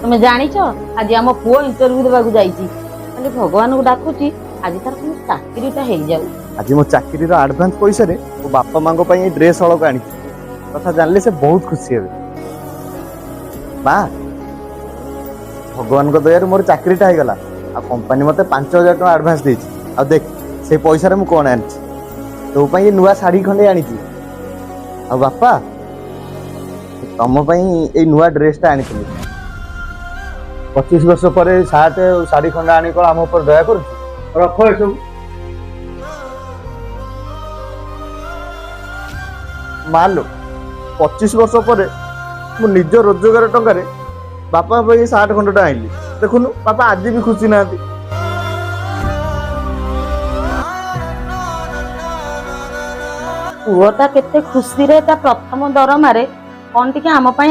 तुम जानिच आज आम पुओ इंटरव्यू देवाक जाइछि खाली भगवान को डाकुची आज तार कोन चाकरीटा हे जाऊ। आज मो चाकरी एडवांस पैसा रे मो बापा माँ को ड्रेस हलक आनी कथा जानले से बहुत खुशी हे। माँ भगवान को दया मोर चाकरीटा हो गला आ कंपनी मते 5000 टका एडवांस देछि आ देख से पैसा रे मु कोन आनी तो पई नुआ साड़ी खंडे आनी आ बापा तम पई ए नुआ ड्रेसटा आनी 25 वर्ष पर सार्ट साड़ी खंडे आनी को हम ऊपर दया कर रखो ए सब मान लो 25 वर्ष पर मु निज रोजगार टंका बापा भाई 60 खंडटा आइली देखुनु बापा आज भी खुशी ना पुओटा केते खुशी रे ता प्रथम दरमा रे कोन टिके आम पई